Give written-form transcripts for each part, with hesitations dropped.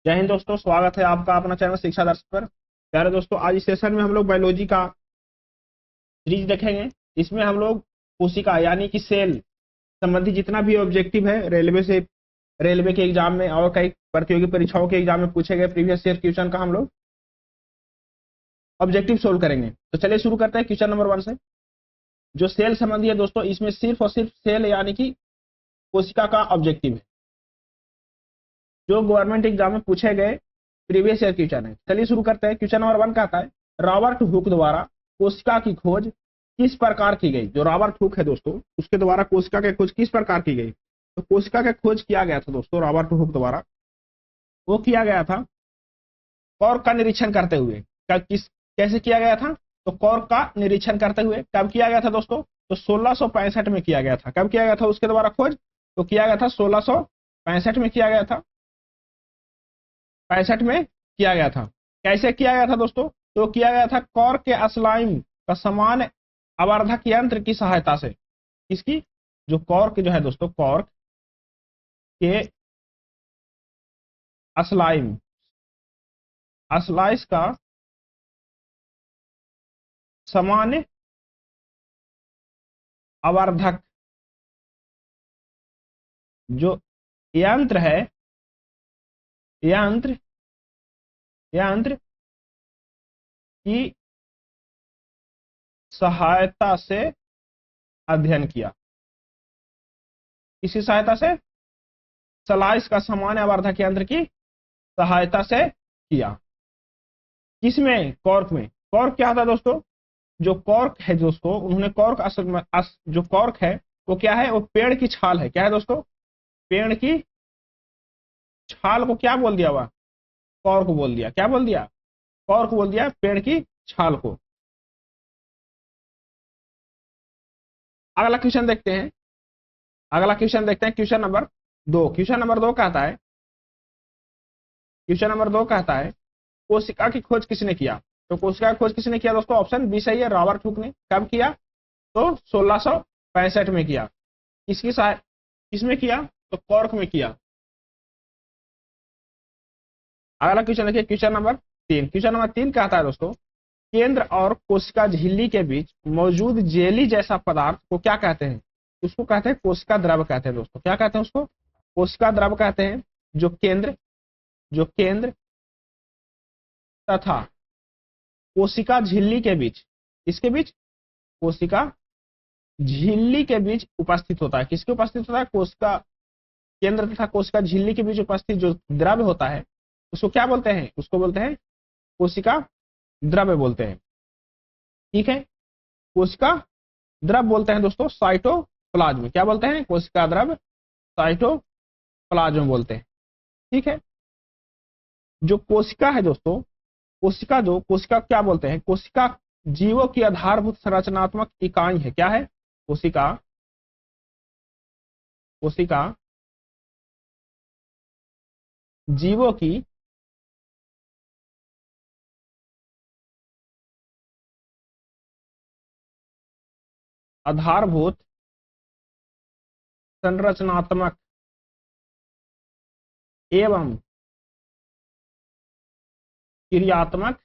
जय हिंद दोस्तों, स्वागत है आपका अपना चैनल शिक्षा दर्शन पर। प्यारे दोस्तों, आज इस सेशन में हम लोग बायोलॉजी का सीरीज देखेंगे। इसमें हम लोग कोशिका यानी कि सेल संबंधी जितना भी ऑब्जेक्टिव है रेलवे के एग्जाम में और कई प्रतियोगी परीक्षाओं के एग्जाम में पूछे गए प्रीवियस ईयर क्वेश्चन का हम लोग ऑब्जेक्टिव सोल्व करेंगे। तो चलिए शुरू करते हैं क्वेश्चन नंबर 1 से। जो सेल संबंधी है दोस्तों, इसमें सिर्फ और सिर्फ सेल यानी कि कोशिका का ऑब्जेक्टिव है, जो गवर्नमेंट एग्जाम में पूछे गए प्रीवियस ईयर क्वेश्चन है। चलिए शुरू करते हैं। क्वेश्चन नंबर 1 कहता है, रॉबर्ट हुक द्वारा कोशिका की खोज किस प्रकार की गई। जो रॉबर्ट हुक है दोस्तों, उसके द्वारा कोशिका की खोज किस प्रकार की गई। तो कोशिका की खोज किया गया था दोस्तों रॉबर्ट हुक द्वारा। वो किया गया था कॉर्क का निरीक्षण करते हुए। कैसे किया गया था? तो कॉर्क का निरीक्षण करते हुए। कब किया गया था दोस्तों? तो 1665 में किया गया था। कब किया गया था उसके द्वारा खोज? तो किया गया था 1665 में किया गया था। 65 में किया गया था। कैसे किया गया था दोस्तों? तो किया गया था कॉर्क के स्लाइम का समान आवर्धक यंत्र की सहायता से। किसकी? जो कॉर्क जो है दोस्तों, कॉर्क के स्लाइम स्लाइस का समान आवर्धक जो यंत्र है, यंत्र की सहायता से अध्ययन किया। किसी सहायता से? स्लाइस का समान आवर्धक यंत्र की सहायता से किया। किसमें? कॉर्क में। कॉर्क क्या था दोस्तों? जो कॉर्क है दोस्तों, उन्होंने जो कॉर्क है वो क्या है? वो पेड़ की छाल है। क्या है दोस्तों? पेड़ की छाल को क्या बोल दिया? वह कॉर्क बोल दिया। क्या बोल दिया? कॉर्क बोल दिया, पेड़ की छाल को। अगला क्वेश्चन देखते हैं। Question number 2। क्वेश्चन नंबर 2 कहता है कोशिका की खोज किसने किया। तो कोशिका की खोज किसने किया दोस्तों? ऑप्शन बी सही है, रॉबर्ट हुक ने। कब किया? तो 1665 में किया। किसमें किया? तो कॉर्क में किया। अगला क्वेश्चन देखिए, क्वेश्चन नंबर 3 कहता है दोस्तों, केंद्र और कोशिका झिल्ली के बीच मौजूद जेली जैसा पदार्थ को क्या कहते हैं? उसको कहते हैं कोशिका द्रव कहते हैं दोस्तों। क्या कहते हैं उसको? कोशिका द्रव कहते हैं। जो केंद्र तथा कोशिका झिल्ली के बीच, इसके बीच कोशिका झिल्ली के बीच उपस्थित होता है। किसके उपस्थित होता है? कोशिका केंद्र तथा कोशिका झिल्ली के बीच उपस्थित जो द्रव होता है उसको क्या बोलते हैं? उसको बोलते हैं कोशिका द्रव बोलते हैं। ठीक है, कोशिका द्रव बोलते हैं दोस्तों साइटोप्लाज्म। क्या बोलते हैं? कोशिका द्रव साइटोप्लाज्म बोलते हैं। ठीक है, जो कोशिका है दोस्तों, कोशिका क्या बोलते हैं? कोशिका जीवों की आधारभूत संरचनात्मक इकाई है। क्या है? कोशिका जीवों की आधारभूत संरचनात्मक एवं क्रियात्मक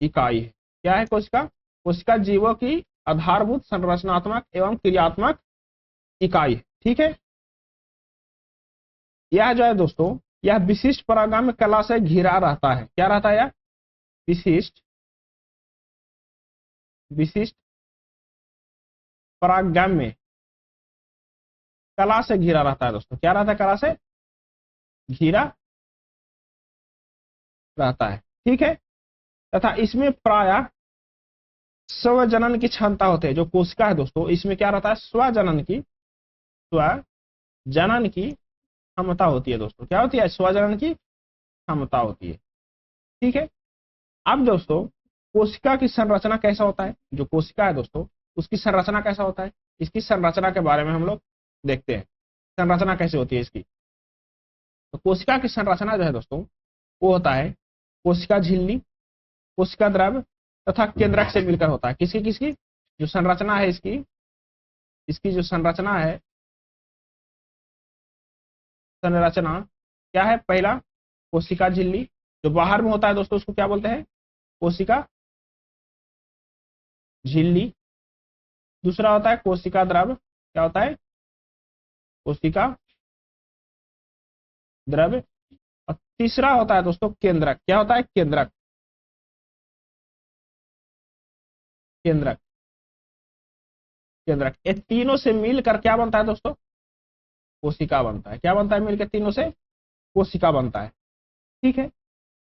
इकाई है। क्या है कोशिका? कोशिका जीवों की आधारभूत संरचनात्मक एवं क्रियात्मक इकाई है। ठीक है, यह जो है दोस्तों, यह विशिष्ट परागम कला से घिरा रहता है। क्या रहता है? यह विशिष्ट परागम कला से घिरा रहता है दोस्तों। क्या रहता है? कला से घिरा रहता है। ठीक है, तथा इसमें प्रायः स्वजनन की क्षमता होती है। जो कोशिका है दोस्तों, इसमें क्या रहता है? स्वजनन की क्षमता होती है दोस्तों। क्या होती है? स्वजनन की क्षमता होती है। ठीक है, अब दोस्तों कोशिका की संरचना कैसा होता है? जो कोशिका है दोस्तों, उसकी संरचना कैसा होता है? इसकी संरचना के बारे में हम लोग देखते हैं। संरचना कैसे होती है इसकी? तो कोशिका की संरचना जो है दोस्तों, वो होता है कोशिका झिल्ली, कोशिका द्रव तथा केंद्रक से मिलकर होता है। किसकी किसकी जो संरचना है, इसकी जो संरचना है, संरचना क्या है? पहला कोशिका झिल्ली, जो बाहर में होता है दोस्तों उसको क्या बोलते हैं? कोशिका झिल्ली। दूसरा होता है कोशिका द्रव, क्या होता है? कोशिका द्रव। और तीसरा होता है दोस्तों केंद्रक, क्या होता है? केंद्रक। केंद्रक, केंद्रक। ये तीनों से मिलकर क्या बनता है दोस्तों? कोशिका बनता है। क्या बनता है? मिलकर तीनों से कोशिका बनता है। ठीक है,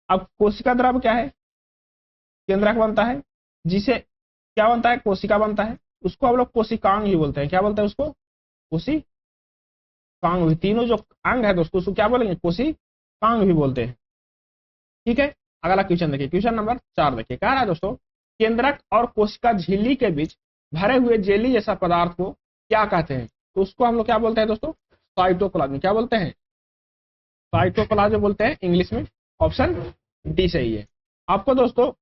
अब कोशिका द्रव क्या है? केंद्रक बनता है, जिसे क्या बनता है? कोशिका बनता है। उसको हम लोग कोशिकांग ही बोलते हैं। क्या बोलते हैं उसको? कोशिकांग भी। तीनों जो अंग है दोस्तों उसको क्या बोलेंगे? कोशिकांग भी बोलते हैं। ठीक है, अगला क्वेश्चन देखिए, क्वेश्चन नंबर 4 देखिए, कह रहा है दोस्तों केंद्रक और कोशिका झिल्ली के बीच भरे हुए जेली जैसा पदार्थ को क्या कहते हैं? तो उसको हम लोग क्या बोलते हैं दोस्तों? साइटोप्लाज्म। क्या बोलते हैं? साइटोप्लाज्म बोलते हैं इंग्लिश में। ऑप्शन डी सही है। आपको दोस्तों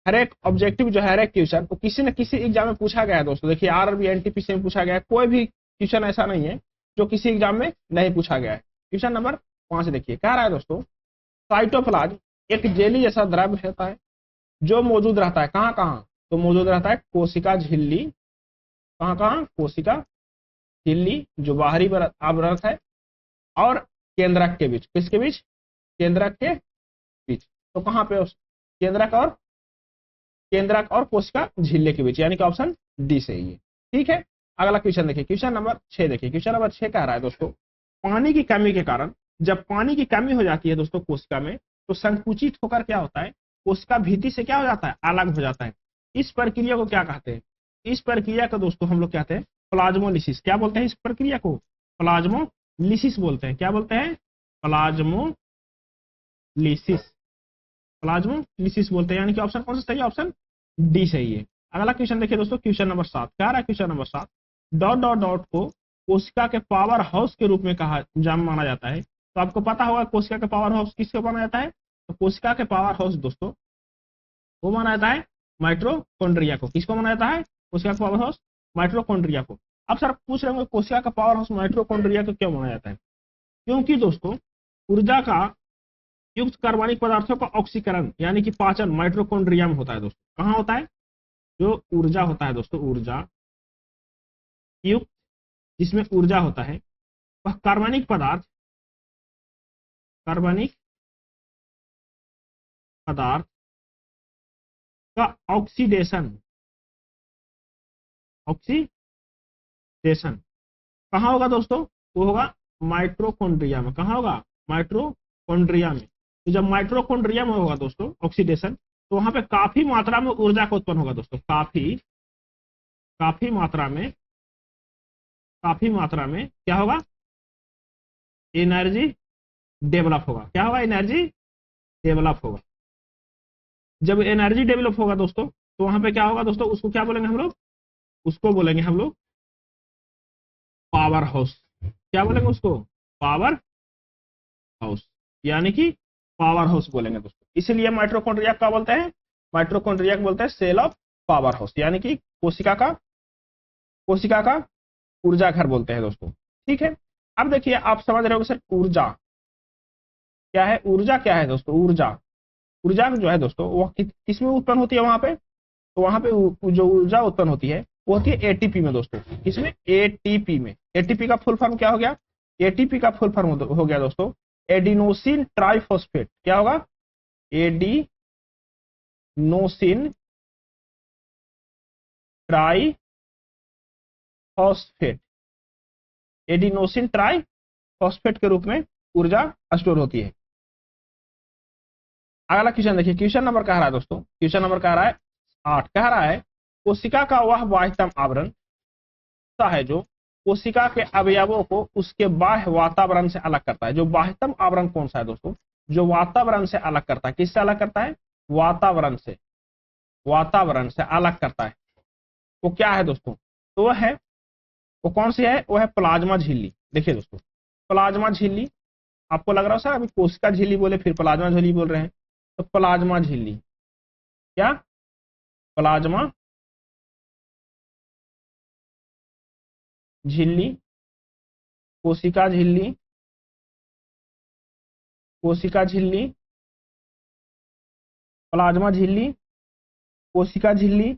हर एक ऑब्जेक्टिव जो है, हर एक क्वेश्चन वो किसी न किसी एग्जाम में पूछा गया है दोस्तों। देखिए आरआरबी एनटीपीसी में पूछा गया है, कोई भी क्वेश्चन ऐसा नहीं है जो किसी एग्जाम में नहीं पूछा गया है। क्वेश्चन नंबर 5 देखिए, कह रहा है दोस्तों साइटोप्लाज्म एक जेली जैसा द्रव्य होता है जो मौजूद रहता है कहाँ कहाँ? तो मौजूद रहता है कोशिका झिल्ली। कहाँ कहाँ? कोशिका झिल्ली जो बाहरी आवरण है, और केंद्रक के बीच। किसके बीच? केंद्रक के बीच। तो कहाँ पे? केंद्रक और कोशिका झिल्ली के बीच, यानी कि ऑप्शन डी सही है। ठीक है, अगला क्वेश्चन देखिए, क्वेश्चन नंबर 6 देखिए, क्वेश्चन नंबर 6 कह रहा है दोस्तों पानी की कमी के कारण, जब पानी की कमी हो जाती है दोस्तों कोशिका में, तो संकुचित होकर क्या होता है? कोशिका भित्ति से क्या हो जाता है? अलग हो जाता है। इस प्रक्रिया को क्या कहते हैं? इस प्रक्रिया को दोस्तों हम लोग कहते हैं प्लाज्मोलिसिस। क्या बोलते हैं इस प्रक्रिया को? प्लाज्मोलिसिस बोलते हैं। क्या बोलते हैं? प्लाज्मोलिसिस। प्लाज्मोलिसिस बोलते हैं, यानी कि ऑप्शन कौन सा सही है? ऑप्शन डी सही है। अगला क्वेश्चन देखिए दोस्तों, क्वेश्चन नंबर 7 क्या रहा है? Question number 7 dot dot dot को कोशिका के पावर हाउस के रूप में कहा माना जाता है। तो आपको पता होगा कोशिका के पावर हाउस किसको माना जाता है? तो कोशिका के पावर हाउस दोस्तों वो माना जाता है माइटोकॉन्ड्रिया को। किसको माना जाता है? कोशिका का पावर हाउस माइटोकॉन्ड्रिया को। अब सर पूछ रहे होंगे कोशिका का पावर हाउस माइटोकॉन्ड्रिया को क्यों माना जाता है? क्योंकि दोस्तों ऊर्जा का युक्त कार्बनिक पदार्थों का ऑक्सीकरण यानी कि पाचन माइटोकॉन्ड्रिया में होता है दोस्तों। कहाँ होता है? जो ऊर्जा होता है दोस्तों, ऊर्जा युक्त जिसमें ऊर्जा होता है, वह कार्बनिक पदार्थ का ऑक्सीडेशन कहाँ होगा दोस्तों? वो होगा माइटोकॉन्ड्रिया में। कहाँ होगा? माइटोकॉन्ड्रिया में। तो जब माइटोकॉन्ड्रिया में होगा दोस्तों ऑक्सीडेशन, तो वहां पे काफी मात्रा में ऊर्जा का उत्पन्न होगा दोस्तों। काफी मात्रा में क्या होगा? एनर्जी डेवलप होगा। क्या होगा? एनर्जी डेवलप होगा। जब एनर्जी डेवलप होगा दोस्तों, तो वहां पे क्या होगा दोस्तों? उसको क्या बोलेंगे हम लोग? उसको बोलेंगे हम लोग पावर हाउस। क्या बोलेंगे उसको? पावर हाउस, यानी कि पावर हाउस बोलेंगे दोस्तों। इसीलिए माइटोकॉन्ड्रिया क्या बोलते हैं? माइटोकॉन्ड्रिया को बोलते हैं सेल ऑफ पावर हाउस, यानी कि कोशिका का ऊर्जा घर बोलते हैं दोस्तों। ठीक है, अब देखिए आप समझ रहे हो सर ऊर्जा क्या है? ऊर्जा क्या है दोस्तों? ऊर्जा जो है दोस्तों वो किसमें उत्पन्न होती है? वहां पे तो वहां पे जो ऊर्जा उत्पन्न होती है वो होती है एटीपी में दोस्तों। किसमें? एटीपी में। एटीपी का फुल फॉर्म क्या हो गया? एटीपी का फुल फॉर्म हो गया दोस्तों एडिनोसिन ट्राइफॉस्फेट। क्या होगा? Adenosine triphosphate. एडिनोसिन ट्राइफॉस्फेट के रूप में ऊर्जा स्टोर होती है। अगला क्वेश्चन देखिए, क्वेश्चन नंबर कह रहा है दोस्तों, क्वेश्चन नंबर कह रहा है 8 कह रहा है कोशिका का वह बाह्यतम आवरण है जो कोशिका के अवयवों को उसके बाह्य वातावरण से अलग करता है। जो बाह्यतम आवरण कौन सा है दोस्तों? जो वातावरण से अलग करता है। किससे अलग करता है? वातावरण से अलग करता है। वो क्या है दोस्तों? तो वो कौन सी है? वो है प्लाज्मा झिल्ली। देखिए दोस्तों प्लाज्मा झिल्ली, आपको लग रहा है सर अभी कोशिका झिल्ली बोले फिर प्लाज्मा झिल्ली बोल रहे हैं। तो प्लाज्मा झिल्ली, क्या? प्लाज्मा झिल्ली, कोशिका झिल्ली, कोशिका झिल्ली, प्लाज्मा झिल्ली, कोशिका झिल्ली,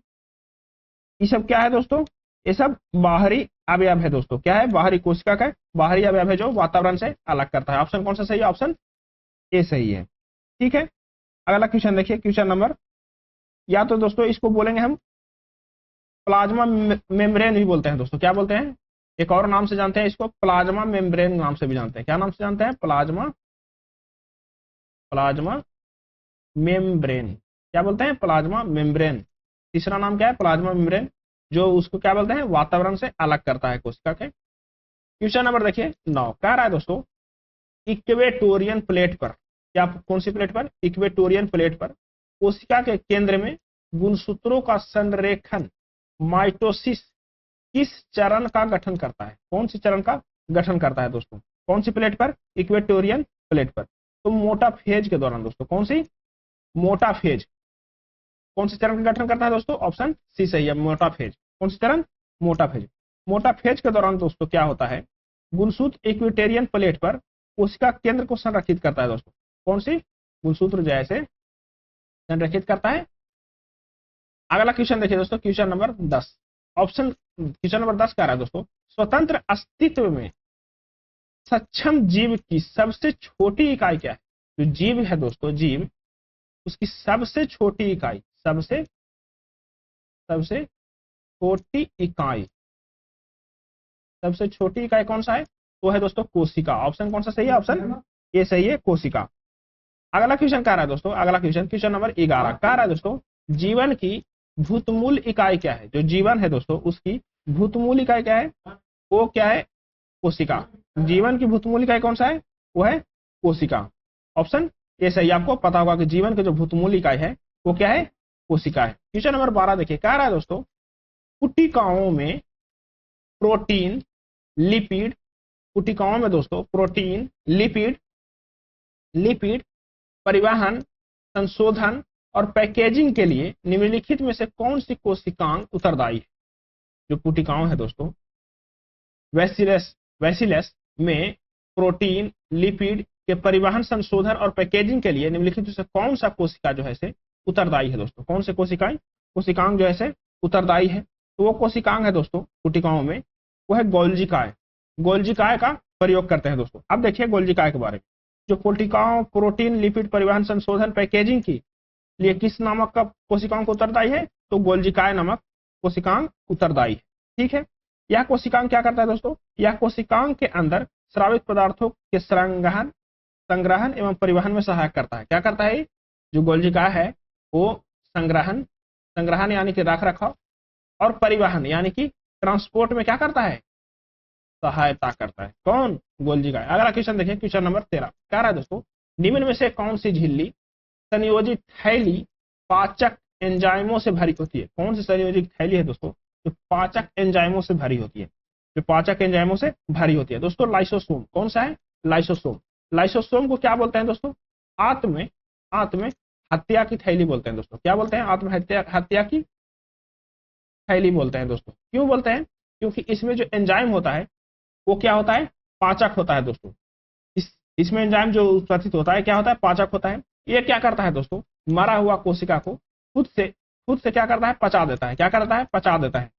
ये सब क्या है दोस्तों? ये सब बाहरी अवयव है दोस्तों। क्या है? बाहरी कोशिका का बाहरी अवयव है जो वातावरण से अलग करता है। ऑप्शन कौन सा सही है? ऑप्शन ए सही है। ठीक है, अगला क्वेश्चन देखिए, क्वेश्चन नंबर, या तो दोस्तों इसको बोलेंगे हम प्लाज्मा मेम्ब्रेन भी बोलते हैं दोस्तों। क्या बोलते हैं? एक और नाम से जानते हैं इसको, प्लाज्मा मेम्ब्रेन नाम से भी जानते हैं। क्या नाम से जानते हैं? Plasma membrane. क्या बोलते हैं? Plasma membrane. तीसरा नाम क्या है? प्लाज्मा मेम्ब्रेन, जो उसको क्या बोलते हैं? वातावरण से अलग करता है कोशिका के। क्वेश्चन नंबर देखिए 9, कह रहा है दोस्तों इक्वेटोरियन प्लेट पर, क्या कौन सी प्लेट पर? इक्वेटोरियन प्लेट पर कोशिका के केंद्र में गुणसूत्रों का संरेखन माइटोसिस किस चरण का गठन करता है? कौन सी चरण का गठन करता है दोस्तों? कौन सी प्लेट पर? इक्वेटोरियन प्लेट पर। तो मोटा फेज के दौरान दोस्तों। कौन सी? मोटा फेज। कौन से चरण का गठन करता है दोस्तों? ऑप्शन सी सही है, मोटा फेज। कौन सी चरण? मोटा फेज। मोटा फेज के दौरान दोस्तों क्या होता है? गुणसूत्र इक्वेटोरियन प्लेट पर कोशिका केंद्र को संरक्षित करता है दोस्तों। कौन सी? गुणसूत्र जैसे संरक्षित करता है। अगला क्वेश्चन देखिए दोस्तों, question number 10। Option question number 10 कह रहा है दोस्तों स्वतंत्र अस्तित्व में सक्षम जीव की सबसे छोटी इकाई क्या है? जो जीव है दोस्तों, जीव, उसकी सबसे छोटी इकाई, सबसे छोटी इकाई, सबसे छोटी इकाई कौन सा है? वो है दोस्तों कोशिका। ऑप्शन कौन सा सही है? ऑप्शन ए सही है, कोशिका। अगला क्वेश्चन कह रहा है दोस्तों, अगला क्वेश्चन, क्वेश्चन नंबर 11 कह रहा है दोस्तों जीवन की भूतमूल इकाई क्या है? जो जीवन है दोस्तों उसकी भूतमूल इकाई क्या है? वो क्या है? कोशिका। जीवन की भूतमूल इकाई कौन सा है? वो है कोशिका। ऑप्शन ए सही। आपको पता होगा कि जीवन की जो भूतमूल इकाई है वो क्या है? कोशिका है। क्वेश्चन नंबर 12 देखिए, कह रहा है दोस्तों कोशिकाओं में प्रोटीन, लिपिड, कोशिकाओं में दोस्तों प्रोटीन, लिपिड परिवहन, संशोधन और पैकेजिंग के लिए निम्नलिखित में से कौन सी कोशिकांग उत्तरदायी है? जो कोशिकाओं है दोस्तों वैसिलस में प्रोटीन, लिपिड के परिवहन, संशोधन और पैकेजिंग के लिए निम्नलिखित में से कौन सा कोशिका जो है से उत्तरदायी है दोस्तों? कौन से कोशिकांग जो है से उत्तरदायी है? तो वो कोशिकांग है दोस्तों कोशिकाओं में, वो है गोल्जी काय। गोल्जी काय का प्रयोग करते हैं दोस्तों। अब देखिए गोल्जी काय के बारे में, जो कोशिकाओं प्रोटीन, लिपिड परिवहन, संशोधन, पैकेजिंग की लिए किस नामक का कोशिकाओं को उत्तरदायी है? तो गोल्जी काय नामक कोशिकांग उत्तरदायी है। ठीक है, यह कोशिकांग क्या करता है दोस्तों? यह कोशिकांग के अंदर स्रावित पदार्थों के संग्रहण एवं परिवहन में सहायक करता है। क्या करता है? जो गोल्जी काय है वो संग्रहण यानी कि रख रखाव और परिवहन यानी कि ट्रांसपोर्ट में क्या करता है? सहायता करता है। कौन? गोल्जी काय। अगला क्वेश्चन देखिए, क्वेश्चन नंबर 13 कह रहा है दोस्तों निम्न में से कौन सी झिल्ली संयोजित थैली पाचक एंजाइमों से भरी होती है? कौन सी संयोजित थैली है दोस्तों जो पाचक एंजाइमों से भरी होती है? जो पाचक एंजाइमों से भरी होती है दोस्तों लाइसोसोम। कौन सा है? लाइसोसोम। लाइसोसोम को क्या बोलते हैं दोस्तों? आत्म हत्या की थैली बोलते हैं दोस्तों। क्या बोलते हैं? हत्या की थैली बोलते हैं दोस्तों। क्यों बोलते हैं? क्योंकि इसमें जो एंजाइम होता है वो क्या होता है? पाचक होता है दोस्तों। इसमें एंजाइम जो उत्पादित होता है क्या होता है? पाचक होता है। ये क्या करता है दोस्तों? मरा हुआ कोशिका को खुद से क्या करता है? पचा देता है। क्या करता है? पचा देता है।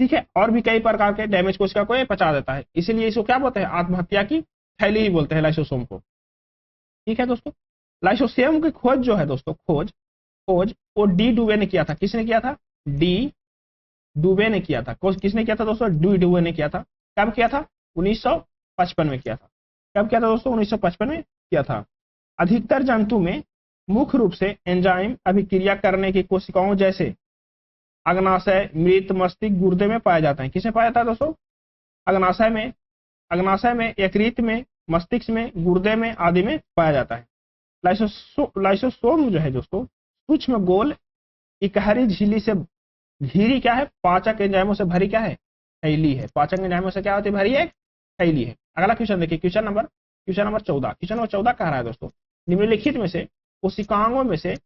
ठीक है, और भी कई प्रकार के डैमेज कोशिका को ये पचा देता है, इसीलिए इसको क्या बोलते हैं? आत्महत्या की थैली ही बोलते हैं लाइसोसोम को। ठीक है दोस्तों, लाइसोसोम की खोज जो है दोस्तों, खोज वो डी डुवे ने किया था। किसने किया था? डी डुवे ने किया था। किसने किया था दोस्तों? डी डुवे ने किया था। कब किया था? 1955 में किया था। कब किया था दोस्तों? 1955 में किया था। अधिकतर जंतु में मुख्य रूप से एंजाइम अभिक्रिया करने की कोशिकाओं जैसे अग्नाशय, मृत मस्तिष्क, गुर्दे में पाया जाता है। किसमें पाया जाता है दोस्तों? अग्नाशय में, यकृत में, मस्तिष्क में, गुर्दे में आदि में पाया जाता है। लाइसोसोम जो है दोस्तों सूक्ष्म गोल इकहरी झिल्ली से घिरी क्या है? पाचक एंजाइमों से भरी क्या है? थैली है। पाचक एंजाइमों से क्या होती है? भरी है, थैली है। अगला क्वेश्चन देखिए, क्वेश्चन नंबर 14। क्वेश्चन नंबर 14 कह रहा है दोस्तों निम्नलिखित में से कोशिकाओं में से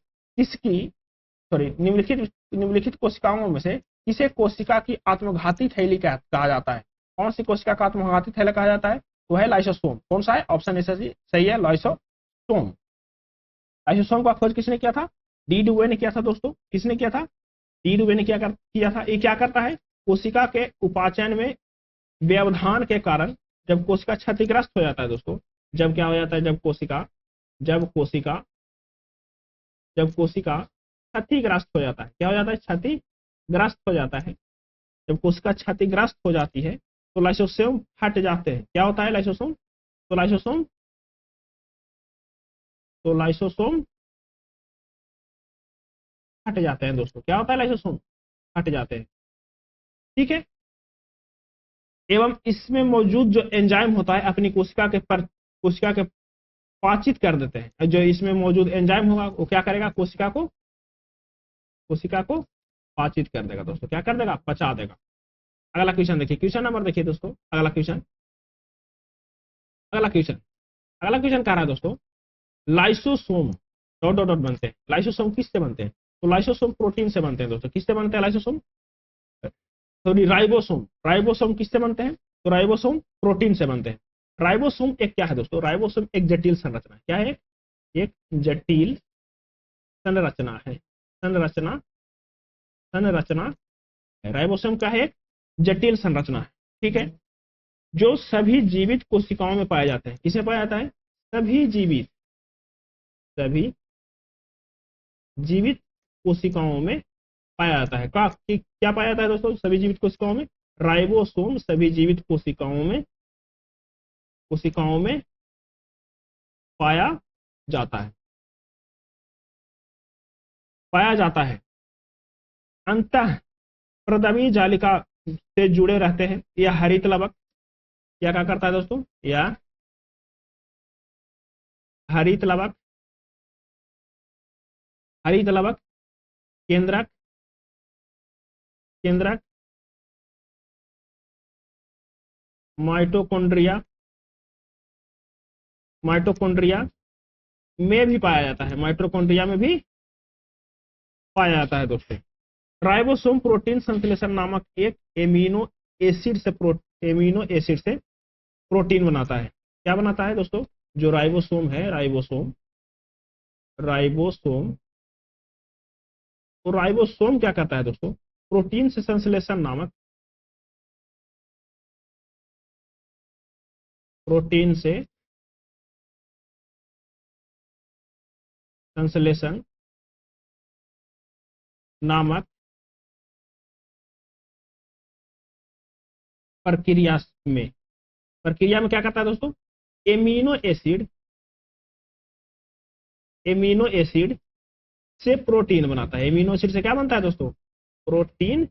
निम्नलिखित कोशिकाओं में से किसे कोशिका की आत्मघाती थैली कहा जाता है? कौन सी कोशिका का आत्मघाती थैली कहा जाता है? तो है लाइसोसोम। कौन सा है? ऑप्शन ए सही है, लाइसोसोम। लाइसोसोम का खोज किसने किया था? डी डुवे ने किया था दोस्तों। किसने किया था? डी डुवे ने किया था। ये क्या करता है? कोशिका के उपाचयन में व्यवधान के कारण जब कोशिका क्षतिग्रस्त हो जाता है दोस्तों, जब क्या हो जाता है, जब कोशिका क्षतिग्रस्त हो जाता है, क्या हो जाता है? क्षतिग्रस्त हो जाता है। जब कोशिका क्षतिग्रस्त हो जाती है तो लाइसोसोम हट जाते हैं। क्या होता है? लाइसोसोम। तो लाइसोसोम हट जाते हैं दोस्तों। क्या होता है? लाइसोसोम हट जाते हैं। ठीक है। एवं इसमें मौजूद जो एंजाइम होता है अपनी कोशिका के पाचित कर देते हैं। जो इसमें मौजूद एंजाइम होगा वो क्या करेगा? कोशिका को पाचित कर देगा दोस्तों। क्या कर देगा? पचा देगा। अगला क्वेश्चन देखिए, क्वेश्चन नंबर देखिए दोस्तों। अगला क्वेश्चन कह रहा है दोस्तों, लाइसोसोम डॉट डॉट डॉट बनते हैं। लाइसोसोम किससे बनते हैं? तो लाइसोसोम प्रोटीन से बनते हैं दोस्तों। किससे बनते हैं लाइसोसोम? सॉरी, राइबोसोम किससे बनते हैं? तो राइबोसोम प्रोटीन से बनते हैं। राइबोसोम एक क्या है दोस्तों? राइबोसोम एक जटिल संरचना है। क्या है? एक जटिल संरचना है। संरचना है। राइबोसोम का है? एक जटिल संरचना है। ठीक है। जो सभी जीवित कोशिकाओं में पाए जाते हैं। किसे पाया जाता है? सभी जीवित कोशिकाओं में पाया जाता है। क्या पाया जाता है दोस्तों सभी जीवित कोशिकाओं में? राइबोसोम सभी जीवित कोशिकाओं में पाया जाता है। अंतः प्रदमी जालिका से जुड़े रहते हैं। यह हरित लवक क्या करता है दोस्तों? यह हरित लवक केंद्रक माइटोकॉन्ड्रिया में भी पाया जाता है। माइटोकॉन्ड्रिया में भी पाया जाता है दोस्तों। राइबोसोम प्रोटीन संश्लेषण नामक एक एमिनो एसिड से प्रोटीन बनाता है। क्या बनाता है दोस्तों? जो राइबोसोम है, राइबोसोम तो राइबोसोम क्या करता है दोस्तों? प्रोटीन से संश्लेषण नामक प्रक्रिया में क्या करता है दोस्तों? एमिनो एसिड से प्रोटीन बनाता है। एमिनो एसिड से क्या बनता है दोस्तों? प्रोटीन।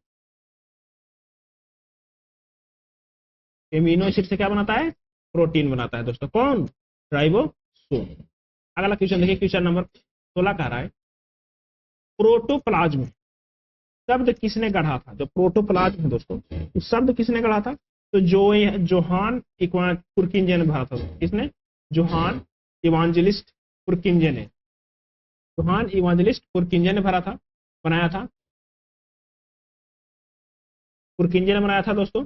एमिनो एसिड से क्या बनाता है? प्रोटीन बनाता है दोस्तों। कौन? राइबोसोम। अगला क्वेश्चन देखिए, क्वेश्चन नंबर 16 कह रहा है, प्रोटोप्लाज्म शब्द किसने गढ़ा था? जो प्रोटोप्लाज्म है दोस्तों, उस शब्द किसने गढ़ा था? तो जोहान पुरकिंजे ने भरा था। किसने? जोहान इवांजेलिस्ट पुरकिंजे ने बनाया था। पुरकिंजे ने बनाया था दोस्तों।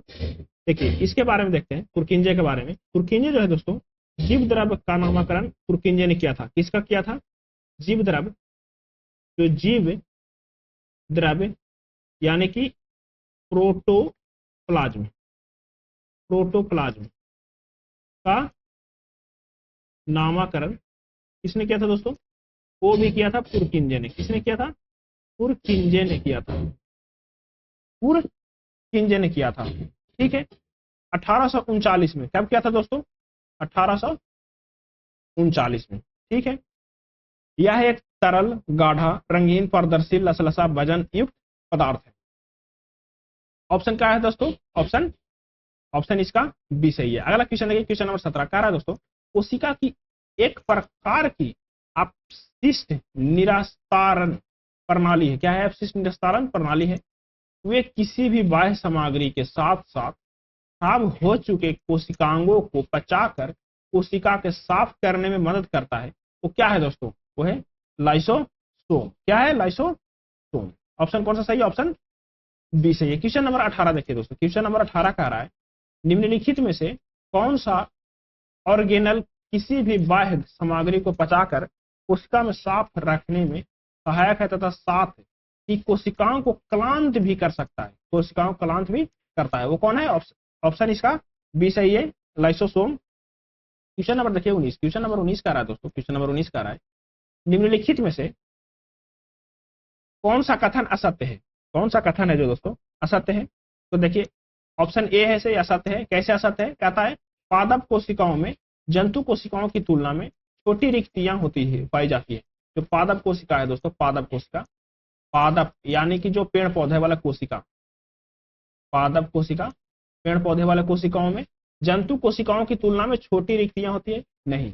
देखिए इसके बारे में देखते हैं, पुरकिंजे के बारे में। पुरकिंजे जो है दोस्तों, जीव द्रव्य का नामकरण पुरकिंजे ने किया था। किसका किया था? जीव द्रव्य, जो जीव द्रव्य यानी कि प्रोटोप्लाज्म का नामकरण किसने किया था दोस्तों? वो भी किया था पुरकिंजे ने। किसने किया था? पुरकिंजे ने किया था। ठीक है। 1839 में। कब किया था दोस्तों? 1839 में। ठीक है। यह एक तरल, गाढ़ा, रंगीन, पारदर्शी, लसलसा, वजन युक्त पदार्थ है। ऑप्शन क्या है दोस्तों? ऑप्शन इसका बी सही है। अगला क्वेश्चन देखिए, क्वेश्चन नंबर 17 कह रहा है दोस्तों, कोशिका की एक प्रकार की अपशिष्ट निस्तारण प्रणाली है। क्या है? अपशिष्ट निस्तारण प्रणाली है। वे किसी भी बाह्य सामग्री के साथ साथ खराब हो चुके कोशिकांगों को पचाकर कोशिका के साफ करने में मदद करता है। वो क्या है दोस्तों? वो है लाइसोसोम। क्या है? लाइसोसोम। ऑप्शन कौन सा सही है? ऑप्शन बी सही है। क्वेश्चन नंबर 18 देखिए दोस्तों। क्वेश्चन नंबर 18 कह रहा है, निम्नलिखित में से कौन सा ऑर्गेनल किसी भी बाह्य सामग्री को पचाकर कोशिका में साफ रखने में सहायक है तथा साथ ही कोशिकाओं को क्लांत भी कर सकता है, कोशिकाओं को क्लांत भी करता है। वो कौन है? ऑप्शन इसका बी सही है, लाइसोसोम। क्वेश्चन नंबर देखिए 19, क्वेश्चन नंबर 19 का रहा है दोस्तों, क्वेश्चन नंबर 19 का रहा है, निम्नलिखित में से कौन सा कथन असत्य है? कौन सा कथन है जो दोस्तों असत्य है? तो देखिए ऑप्शन ए है से असत्य है। कैसे असत्य है? कहता है पादप कोशिकाओं में जंतु कोशिकाओं की तुलना में छोटी रिक्तियां होती है, पाई जाती है। जो पादप कोशिका है दोस्तों, पादप कोशिका, पादप यानी कि जो पेड़ पौधे वाला कोशिका, पादप कोशिका पेड़ पौधे वाले कोशिकाओं में जंतु कोशिकाओं की तुलना में छोटी रिक्तियां होती है? नहीं।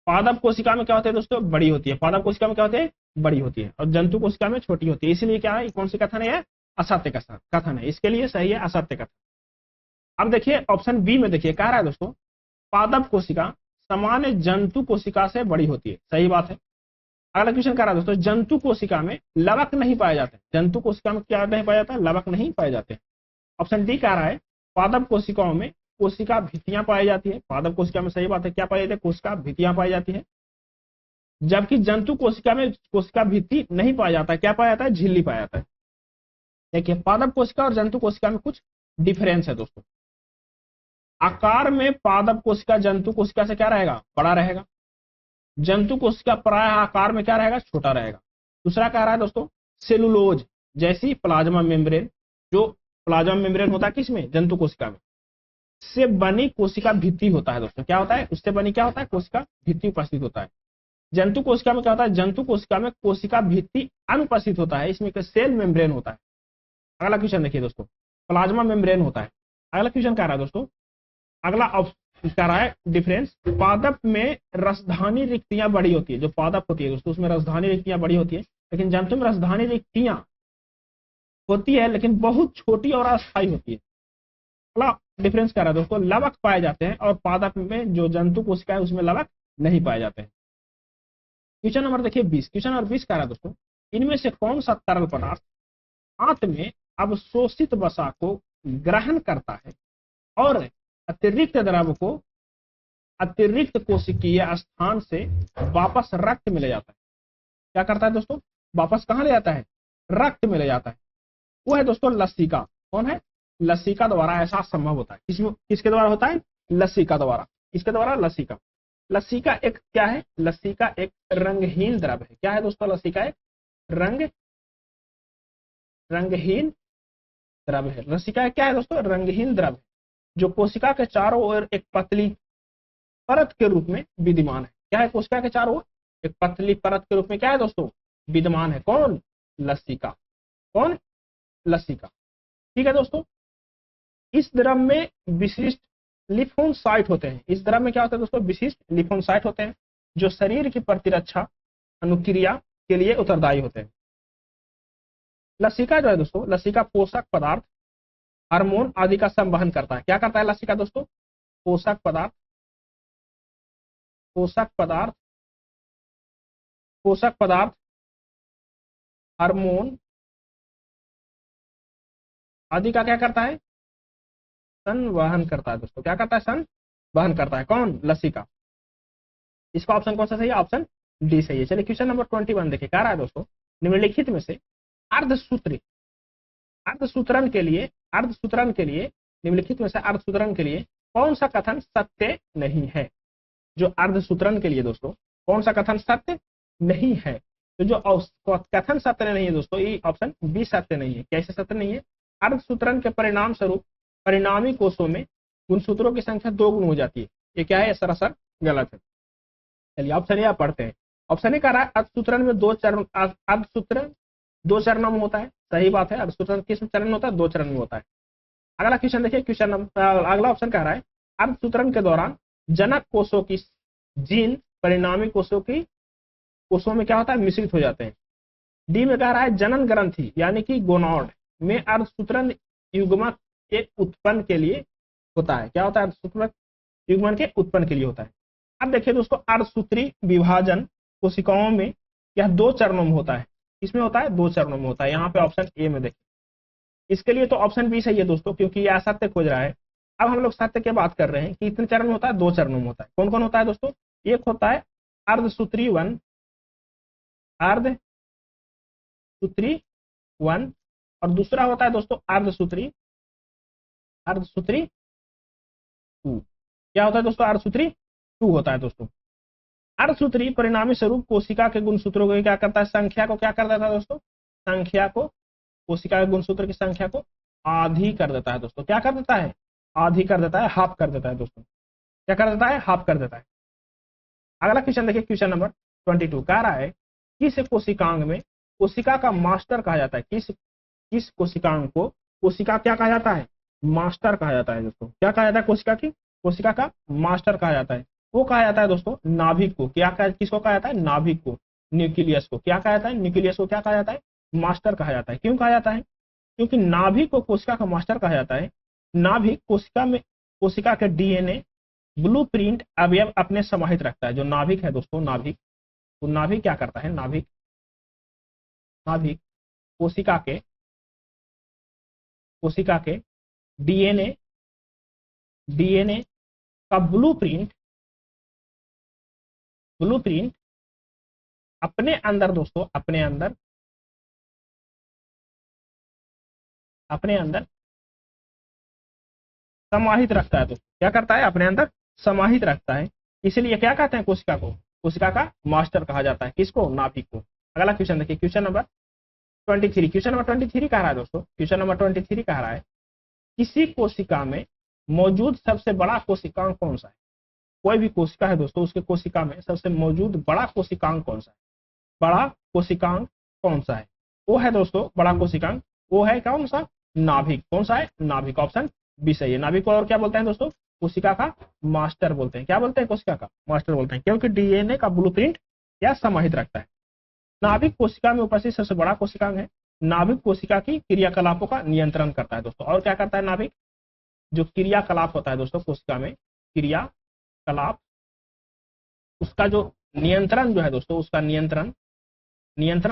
पादप कोशिका में क्या होता है दोस्तों? बड़ी होती है। पादप कोशिका में क्या होती है? बड़ी होती है। और जंतु कोशिका में छोटी होती है। इसलिए क्या है? कौन सी कथन है? असत्य कथन है। इसके लिए सही है असत्य कथन। अब देखिए ऑप्शन बी में देखिए कह रहा है दोस्तों पादप कोशिका सामान्य जंतु कोशिका से बड़ी होती है। सही बात है। अगला क्वेश्चन कह रहा है दोस्तों जंतु कोशिका में लवक नहीं पाए जाते। जंतु कोशिका में क्या नहीं पाया जाता? लवक नहीं पाए जाते। ऑप्शन डी कह रहा है पादप कोशिकाओं में कोशिका भित्तियां पाई जाती है। पादप कोशिका में सही बात है, क्या पाई जाती है? कोशिका भित्तियां पाई जाती है। जबकि जंतु कोशिका में कोशिका भित्ति नहीं पाया जाता है, क्या पाया जाता है? झिल्ली पाया जाता है। देखिए पादप कोशिका और जंतु कोशिका में कुछ डिफरेंस है दोस्तों। आकार में पादप कोशिका जंतु कोशिका से क्या रहेगा? बड़ा रहेगा। जंतु कोशिका प्राय आकार में क्या रहेगा? छोटा रहेगा। दूसरा कह रहा है दोस्तों सेलुलोज जैसी प्लाज्मा मेम्ब्रेन, जो प्लाज्मा मेम्ब्रेन होता है किसमें? जंतु कोशिका में, से बनी कोशिका भित्ति होता है दोस्तों। क्या होता है? उससे बनी क्या होता है? कोशिका भित्ति उपस्थित होता है। जंतु कोशिका में क्या होता है? जंतु कोशिका में कोशिका भित्ति अनुपस्थित होता है, इसमें सेल मेम्ब्रेन होता है। अगला क्वेश्चन देखिए दोस्तों प्लाज्मा मेम्ब्रेन होता है। अगला क्वेश्चन कह रहा है दोस्तों, अगला कह रहा है डिफरेंस पादप में रसधानी रिक्तियां बड़ी होती है। जो पादप होती है दोस्तों उसमें रसधानी रिक्तियां बड़ी होती है, लेकिन जंतु में रसधानी रिक्तियां होती है लेकिन बहुत छोटी और अस्थायी होती है। अगला डिफरेंस कह रहा है दोस्तों लवक पाए जाते हैं और पादप में जो जंतु कोशिका है उसमें लवक नहीं पाए जाते हैं। क्वेश्चन नंबर देखिए 20, क्वेश्चन नंबर 20 कह रहा है दोस्तों इनमें से कौन सा तरल पदार्थ आंत में अवशोषित वसा को ग्रहण करता है और अतिरिक्त द्रव को अतिरिक्त कोशिकीय स्थान से वापस रक्त में ले जाता है? क्या करता है दोस्तों? वापस कहां ले जाता है? रक्त में ले जाता है। वो है दोस्तों लसिका। कौन है? लसिका द्वारा ऐसा संभव होता है। किसके द्वारा होता है? लसिका द्वारा। किसके द्वारा? लसिका। लसिका एक क्या है? लसिका एक रंगहीन द्रव है। क्या है दोस्तों? लसिका एक रंगहीन द्रव है। लसिका क्या है दोस्तों? रंगहीन द्रव है जो कोशिका के चारों ओर एक पतली परत के रूप में विद्यमान है। क्या है? कोशिका के चारों ओर एक पतली परत के रूप में क्या है दोस्तों? विद्यमान है। कौन? लसिका। कौन? लसिका। ठीक है दोस्तों। इस द्रव में विशिष्ट लिम्फोसाइट होते हैं। इस द्रव में क्या होता है दोस्तों? विशिष्ट लिम्फोसाइट होते हैं जो शरीर की प्रतिरक्षा अनुक्रिया के लिए उत्तरदायी होते हैं। लसिका जो है दोस्तों, लसिका पोषक पदार्थ, हार्मोन आदि का संवहन करता है। क्या करता है लसिका दोस्तों? पोषक पदार्थ हार्मोन आदि का क्या करता है? संवहन करता है दोस्तों। क्या करता है? संवहन करता है। कौन? लसिका। इसका ऑप्शन कौन सा सही है? ऑप्शन डी सही है। चलिए क्वेश्चन नंबर 21 देखिए कह रहा है दोस्तों निम्नलिखित में से अर्धसूत्रण के लिए निम्नलिखित में से अर्धसूत्रण के लिए कौन सा कथन सत्य नहीं है? जो अर्धसूत्रण के लिए दोस्तों कौन सा कथन सत्य नहीं है? तो जो कथन सत्य नहीं है दोस्तों ये ऑप्शन बी सत्य नहीं है। कैसे सत्य नहीं है? अर्धसूत्रण के परिणाम स्वरूप परिणामी कोषों में गुणसूत्रों की संख्या 2 गुण हो जाती है। ये क्या है? सरासर गलत है। चलिए ऑप्शन ए पढ़ते हैं। ऑप्शन ए कह रहा है अर्धसूत्रण में 2 चरण, अर्धसूत्रण 2 चरणों में होता है। सही बात है। अर्धसूत्रण किस चरण में होता है? 2 चरण में होता है। अगला क्वेश्चन देखिए, क्वेश्चन अगला ऑप्शन कह रहा है अर्धसूत्रण के दौरान जनक कोषों की जीन परिणामी कोषों में क्या होता है? मिश्रित हो जाते हैं। डी में कह रहा है जनन ग्रंथि यानी कि गोनॉड में अर्धसूत्रण युग्मक के उत्पन्न के लिए होता है। क्या होता है? अर्धसूत्रण युग्मन के उत्पन्न के लिए होता है। अब देखिए दोस्तों अर्धसूत्री विभाजन कोशिकाओं में यह 2 चरणों में होता है। इसमें होता है 2 चरणों में होता है। यहाँ पे ऑप्शन ए में देखिए। इसके लिए तो ऑप्शन बी सही है दोस्तों क्योंकि यह असत्य खोज रहा है। अब हम लोग सत्य की बात कर रहे हैं कि कितने चरण में होता है, 2 चरणों में होता है। कौन कौन होता है दोस्तों, एक होता है अर्धसूत्री वन, अर्धसूत्री वन, और दूसरा होता है दोस्तों अर्धसूत्री टू। क्या होता है दोस्तों, अर्धसूत्री टू होता है दोस्तों। अर्धसूत्री परिणामी स्वरूप कोशिका के गुणसूत्रों को क्या करता है, संख्या को क्या कर देता है दोस्तों, संख्या को, कोशिका के गुणसूत्र की संख्या को आधी कर देता है दोस्तों। क्या कर देता है, आधी कर देता है, हाफ कर देता है दोस्तों। क्या कर देता है, हाफ कर देता है। अगला क्वेश्चन देखिए, क्वेश्चन नंबर 22 कह रहा है किस कोशिकांग में कोशिका का मास्टर कहा जाता है, किस कोशिकांग को कोशिका क्या कहा जाता है, मास्टर कहा जाता है दोस्तों। क्या कहा जाता है, कोशिका का मास्टर कहा जाता है। वो कहा जाता है दोस्तों नाभिक को। किसको कहा जाता है, नाभिक को, न्यूक्लियस को। क्या कहा जाता है, न्यूक्लियस को क्या कहा जाता है, मास्टर कहा जाता है। क्यों कहा जाता है, क्योंकि नाभिक को कोशिका का मास्टर कहा जाता है। नाभिक कोशिका के डीएनए ब्लूप्रिंट अवयव अपने समाहित रखता है। जो नाभिक है दोस्तों, नाभिक क्या करता है, नाभिक कोशिका के डीएनए का ब्लूप्रिंट अपने अंदर दोस्तों, अपने अंदर समाहित रखता है। दोस्तों क्या करता है, अपने अंदर समाहित रखता है। इसलिए क्या कहते हैं, कोशिका का मास्टर कहा जाता है। किसको, नाभिक को। अगला क्वेश्चन देखिए, क्वेश्चन नंबर 23 कह रहा है दोस्तों, क्वेश्चन नंबर 23 कह रहा है किसी कोशिका में मौजूद सबसे बड़ा कोशिकांग कौन सा है। कोई भी कोशिका है दोस्तों, उसके कोशिका में सबसे मौजूद बड़ा कोशिकांग कौन सा है, बड़ा कोशिकांग कौन सा है। वो है दोस्तों बड़ा कोशिकांग, वो है कौन सा, नाभिक। कौन सा है, नाभिक। ऑप्शन बी सही है। नाभिक को और क्या बोलते हैं दोस्तों, कोशिका का मास्टर बोलते हैं। क्या बोलते हैं, कोशिका का मास्टर बोलते हैं, क्योंकि डीएनए का ब्लूप्रिंट क्या समाहित रखता है। नाभिक कोशिका में उपस्थित सबसे बड़ा कोशिकांग है। नाभिक कोशिका की क्रियाकलापों का नियंत्रण करता है दोस्तों। और क्या करता है नाभिक, जो क्रियाकलाप होता है दोस्तों कोशिका में, क्रियाकलाप, उसका जो नियंत्रण जो है दोस्तों, उसका नियंत्रण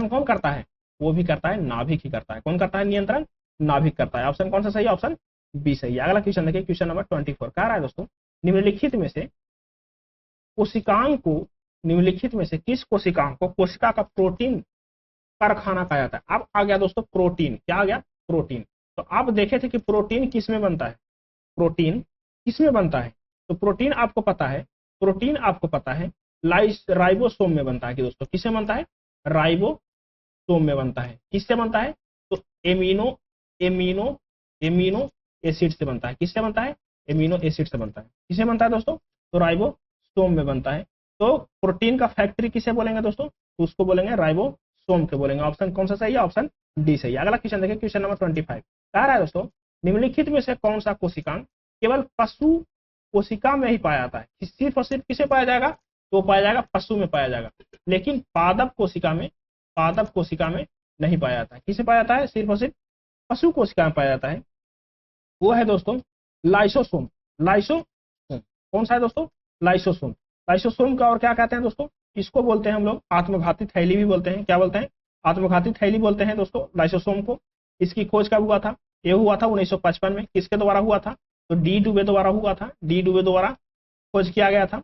कौन करता है, वो भी करता है नाभिक ही करता है। कौन करता है नियंत्रण, नाभिक करता है। ऑप्शन कौन सा सही है, ऑप्शन बी सही है। अगला क्वेश्चन देखिए, क्वेश्चन नंबर 24 कह रहा है दोस्तों निम्नलिखित में से किस कोशिकांग को कोशिका का प्रोटीन कारखाना कहा जाता है। अब आ गया दोस्तों प्रोटीन। क्या आ गया, प्रोटीन। तो आप देखे थे कि प्रोटीन किस में बनता है, तो प्रोटीन आपको पता है राइबोसोम में बनता है। कि दोस्तों किससे बनता है, राइबोसोम में बनता है। किससे बनता है, तो एमिनो एसिड से बनता है। किससे बनता है, एमिनो एसिड से बनता है। किससे बनता है दोस्तों, तो राइबोसोम में बनता है। तो प्रोटीन का फैक्ट्री किसे बोलेंगे दोस्तों, तो उसको बोलेंगे राइबोसोम के बोलेंगे। ऑप्शन कौन सा सही है, ऑप्शन डी सही है। अगला क्वेश्चन देखिए, क्वेश्चन नंबर 25 कह रहा है दोस्तों निम्नलिखित में से कौन सा कोशिकांग केवल पशु कोशिका में ही पाया जाता है। सिर्फ और सिर्फ किसे पाया जाएगा, तो पाया जाएगा पशु में पाया जाएगा, लेकिन पादप कोशिका में नहीं पाया जाता है। किसे पाया जाता है, सिर्फ और सिर्फ पशु कोशिका में पाया जाता है। वो है दोस्तों लाइसोसोम। कौन सा है दोस्तों, लाइसोसोम का और क्या कहते हैं दोस्तों, इसको बोलते हैं हम लोग आत्मघाती थैली भी बोलते हैं। क्या बोलते हैं, आत्मघाती थैली बोलते हैं दोस्तों लाइसोसोम को। इसकी खोज कब हुआ था, ये हुआ था 1955 में। किसके द्वारा हुआ था, तो डी डुबे द्वारा हुआ था। डी डुबे द्वारा खोज किया गया था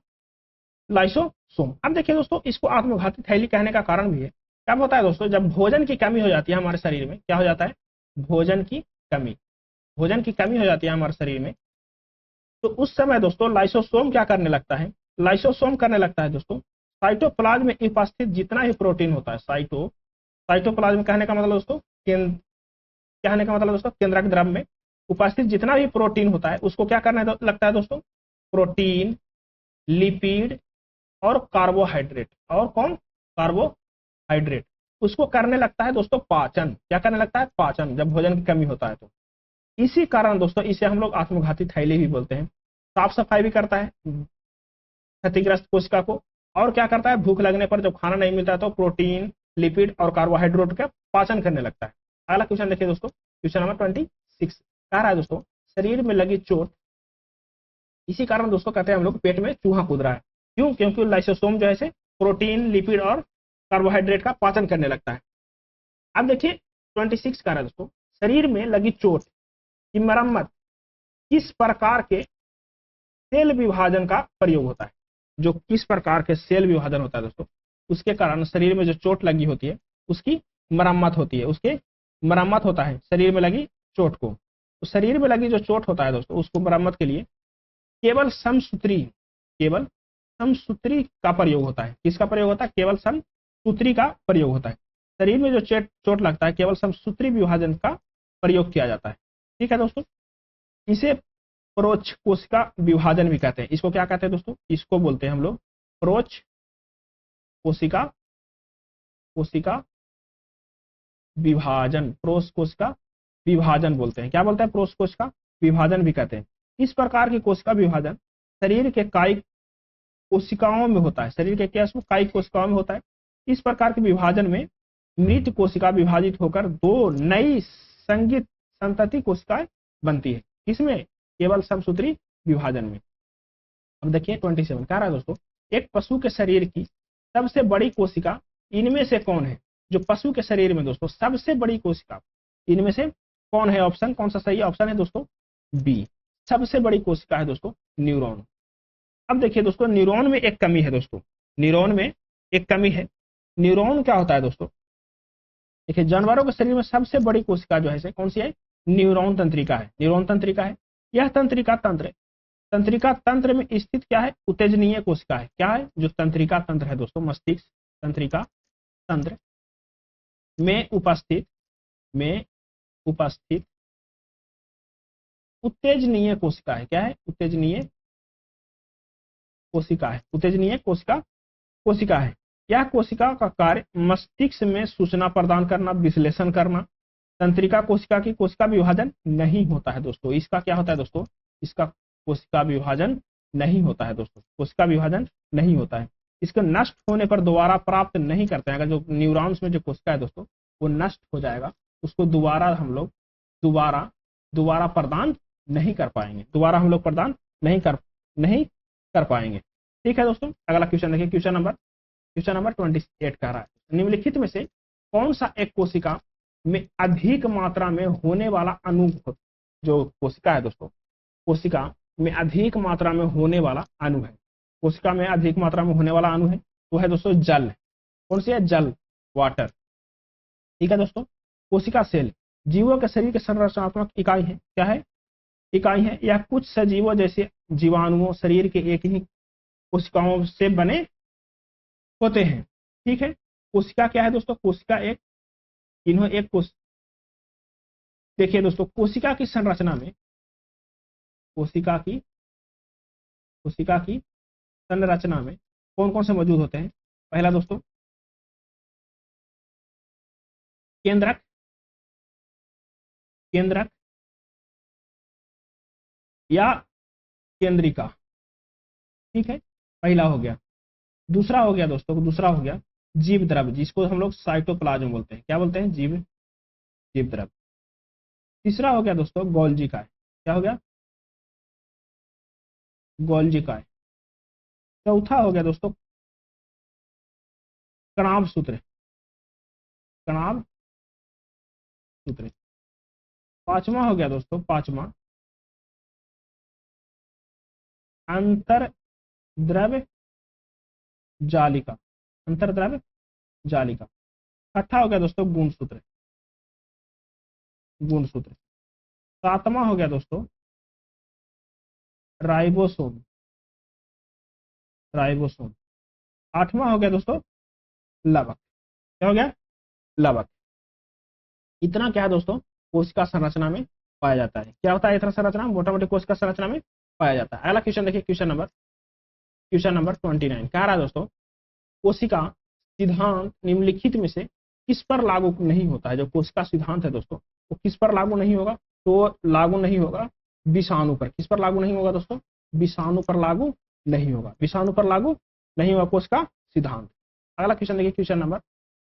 लाइसोसोम। अब देखिए दोस्तों, इसको आत्मघाती थैली कहने का कारण भी है। क्या होता है दोस्तों, जब भोजन की कमी हो जाती है हमारे शरीर में, क्या हो जाता है, भोजन की कमी हो जाती है हमारे शरीर में, तो उस समय दोस्तों लाइसोसोम क्या करने लगता है, दोस्तों साइटोप्लाज्म में उपस्थित जितना भी प्रोटीन होता है, साइटोप्लाज्म कहने का मतलब दोस्तों केंद्रक द्रव्य में उपस्थित जितना भी प्रोटीन होता है उसको क्या करने लगता है दोस्तों, प्रोटीन, लिपिड और कार्बोहाइड्रेट, और कौन, कार्बोहाइड्रेट, उसको करने लगता है दोस्तों पाचन। क्या करने लगता है, पाचन, जब भोजन की कमी होता है तो। इसी कारण दोस्तों इसे हम लोग आत्मघाती थैली भी बोलते हैं। साफ सफाई भी करता है क्षतिग्रस्त कोशिका को, और क्या करता है, भूख लगने पर जब खाना नहीं मिलता है तो प्रोटीन, लिपिड और कार्बोहाइड्रेट का पाचन करने लगता है। अगला क्वेश्चन देखिए दोस्तों, क्वेश्चन नंबर 26 कह रहा है दोस्तों शरीर में लगी चोट, इसी कारण दोस्तों कहते हैं हम लोग पेट में चूहा कूद रहा है। क्यों, क्योंकि लाइसोसोम जो है प्रोटीन, लिपिड और कार्बोहाइड्रेट का पाचन करने लगता है। अब देखिए 26 कह रहा है दोस्तों शरीर में लगी चोट की मरम्मत किस प्रकार के सेल विभाजन का प्रयोग होता है। जो किस प्रकार के सेल विभाजन होता है दोस्तों, उसके कारण शरीर में जो चोट लगी होती है उसकी मरम्मत होती है, उसके मरम्मत होता है शरीर में लगी चोट को। तो शरीर में लगी जो चोट होता है दोस्तों, उसको मरम्मत के लिए केवल समसूत्री का प्रयोग होता है। किसका प्रयोग होता है? केवल समसूत्री का प्रयोग होता है। शरीर में जो चोट लगता है केवल समसूत्री विभाजन का प्रयोग किया जाता है। ठीक है दोस्तों, इसे परोक्ष कोशिका विभाजन भी कहते हैं। इसको क्या कहते हैं दोस्तों? इसको बोलते हैं हम लोग परोक्ष कोशिका विभाजन। परोक्ष कोशिका विभाजन बोलते हैं। क्या बोलते हैं? परोक्ष कोशिका विभाजन भी कहते हैं। इस प्रकार की कोशिका विभाजन शरीर के कायिक कोशिकाओं में होता है। शरीर के क्या कायिक कोशिकाओं में होता है। इस प्रकार के विभाजन में मृत कोशिका विभाजित होकर दो नई संगीत संतति कोशिकाएं बनती है। किसमें? केवल समसूत्री विभाजन में। अब देखिए 27 कह रहा है दोस्तों, एक पशु के शरीर की सबसे बड़ी कोशिका इनमें से कौन है? जो पशु के शरीर में दोस्तों सबसे बड़ी कोशिका इनमें से कौन है? ऑप्शन कौन सा सही ऑप्शन है दोस्तों? बी। सबसे बड़ी कोशिका है दोस्तों न्यूरॉन। अब देखिए दोस्तों, न्यूरॉन में एक कमी है दोस्तों, न्यूरॉन में एक कमी है। न्यूरॉन क्या होता है दोस्तों? देखिए जानवरों के शरीर में सबसे बड़ी कोशिका जो है कौन सी है? न्यूरॉन तंत्रिका है। न्यूरॉन तंत्रिका है। यह तंत्रिका तंत्र में स्थित क्या है? उत्तेजनीय कोशिका है। क्या है? जो तंत्रिका तंत्र है दोस्तों, मस्तिष्क तंत्रिका तंत्र में उपस्थित उत्तेजनीय कोशिका है। क्या है? उत्तेजनीय कोशिका है। यह कोशिका का कार्य मस्तिष्क में सूचना प्रदान करना, विश्लेषण करना। तंत्रिका कोशिका की कोशिका विभाजन नहीं होता है दोस्तों। इसका क्या होता है दोस्तों? इसका कोशिका विभाजन नहीं होता है दोस्तों। कोशिका विभाजन नहीं होता है। इसके नष्ट होने पर दोबारा प्राप्त नहीं करते हैं। अगर जो न्यूरॉन्स में जो कोशिका है दोस्तों वो नष्ट हो जाएगा, उसको दोबारा हम लोग दोबारा प्रदान नहीं कर पाएंगे। दोबारा हम लोग प्रदान नहीं कर पाएंगे। ठीक है दोस्तों, अगला क्वेश्चन देखिए। क्वेश्चन नंबर 28 कह रहा है, निम्नलिखित में से कौन सा एक कोशिका में अधिक मात्रा में होने वाला अणु, जो कोशिका है दोस्तों, कोशिका में अधिक मात्रा में होने वाला अणु है। कोशिका में अधिक मात्रा में होने वाला अणु है वो है दोस्तों जल। कौन सी है? जल, वाटर। ठीक है दोस्तों, कोशिका सेल जीवों के शरीर के संरचनात्मक इकाई है। क्या है? इकाई है। यह कुछ सजीवों जैसे जीवाणुओं शरीर के एक ही कोशिकाओं से बने होते हैं। ठीक है, कोशिका क्या है दोस्तों? कोशिका एक देखिए दोस्तों, कोशिका की संरचना में कौन कौन से मौजूद होते हैं? पहला दोस्तों केंद्रक या केंद्रिका। ठीक है, पहला हो गया। दूसरा हो गया जीव द्रव्य, जिसको हम लोग साइटोप्लाज्म बोलते हैं। क्या बोलते हैं? जीव द्रव्य। तीसरा हो गया दोस्तों गोल्जी काय। क्या हो गया? गोल्जी काय। चौथा हो गया दोस्तों कणाव सूत्र। पांचवा हो गया दोस्तों अंतर्द्रव्य जालिका। छठा हो गया दोस्तों गुणसूत्र। सातवां हो गया दोस्तों राइबोसोम। आठवां हो गया दोस्तों लवक। क्या हो गया? लवक। इतना क्या है दोस्तों कोशिका संरचना में पाया जाता है। क्या होता है? इतना संरचना मोटा मोटी कोशिका संरचना में पाया जाता है। अगला क्वेश्चन देखिए, क्वेश्चन नंबर 29 कह रहा है दोस्तों, कोशिका सिद्धांत निम्नलिखित में से किस पर लागू नहीं होता है? जो कोशिका सिद्धांत है दोस्तों वो किस पर लागू नहीं होगा? तो लागू नहीं होगा विषाणु पर। किस पर लागू नहीं होगा दोस्तों? विषाणु पर लागू नहीं होगा। कोशिका सिद्धांत। अगला क्वेश्चन देखिए, क्वेश्चन नंबर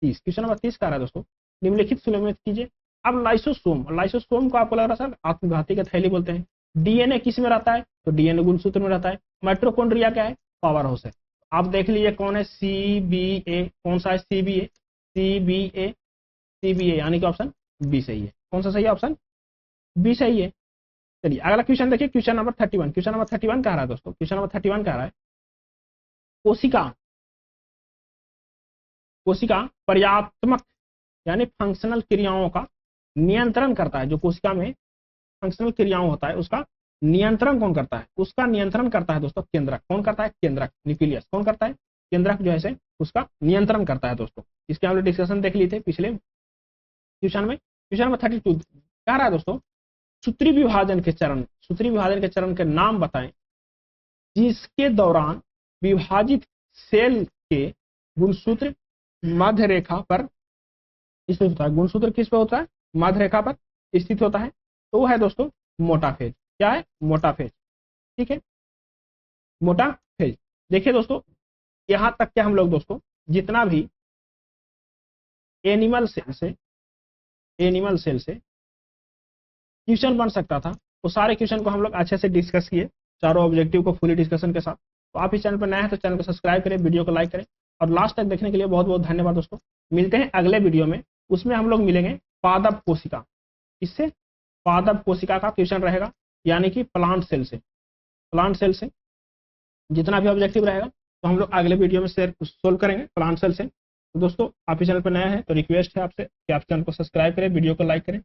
30 कह रहा है दोस्तों, निम्नलिखित सुनिश्चित कीजिए। अब लाइसोसोम को आपको लग रहा है सर आत्मघाती का थैली बोलते हैं। डीएनए किस में रहता है? तो डीएनए गुणसूत्र में रहता है। माइटोकॉन्ड्रिया क्या है? पावर हाउस है। आप देख लीजिए कौन है? सीबीए। कौन सा है? सीबीए यानी कि ऑप्शन बी सही है। कौन सा सही है? ऑप्शन बी सही है। चलिए अगला क्वेश्चन देखिए, क्वेश्चन नंबर 31। क्वेश्चन नंबर 31 कह रहा है दोस्तों, क्वेश्चन नंबर 31 कह रहा है कोशिका कोशिका पर्यात्मक यानी फंक्शनल क्रियाओं का नियंत्रण करता है। जो कोशिका में फंक्शनल क्रियाओं होता है उसका नियंत्रण कौन करता है? उसका नियंत्रण करता है दोस्तों केंद्रक। कौन करता है? केंद्रक, न्यूक्लियस। कौन करता है? केंद्रक जो है से उसका नियंत्रण करता है दोस्तों। इसके हमने डिस्कशन देख ली थे पिछले क्वेश्चन में। क्वेश्चन नंबर 32 कह रहा है दोस्तों सूत्री विभाजन के चरण के नाम बताएं जिसके दौरान विभाजित सेल के गुणसूत्र मध्य रेखा पर स्थित होता है। गुणसूत्र किस पे होता है? मध्य रेखा पर स्थित होता है। तो वो है दोस्तों मोटा फेज। क्या है? मोटा फेज। ठीक है, मोटा फेज। देखिए दोस्तों यहां तक के हम लोग दोस्तों जितना भी एनिमल सेल से क्वेश्चन बन सकता था वो सारे क्वेश्चन को हम लोग अच्छे से डिस्कस किए, चारों ऑब्जेक्टिव को फुली डिस्कशन के साथ। तो आप इस चैनल पर नए हैं तो चैनल को सब्सक्राइब करें, वीडियो को लाइक करें और लास्ट तक देखने के लिए बहुत बहुत धन्यवाद दोस्तों। मिलते हैं अगले वीडियो में, उसमें हम लोग मिलेंगे पादप कोशिका। इससे पादप कोशिका का क्वेश्चन रहेगा, यानी कि प्लांट सेल से जितना भी ऑब्जेक्टिव रहेगा तो हम लोग अगले वीडियो में सोल्व करेंगे प्लांट सेल से। तो दोस्तों आप इस चैनल पर नए हैं तो रिक्वेस्ट है आपसे कि आप चैनल को सब्सक्राइब करें, वीडियो को लाइक करें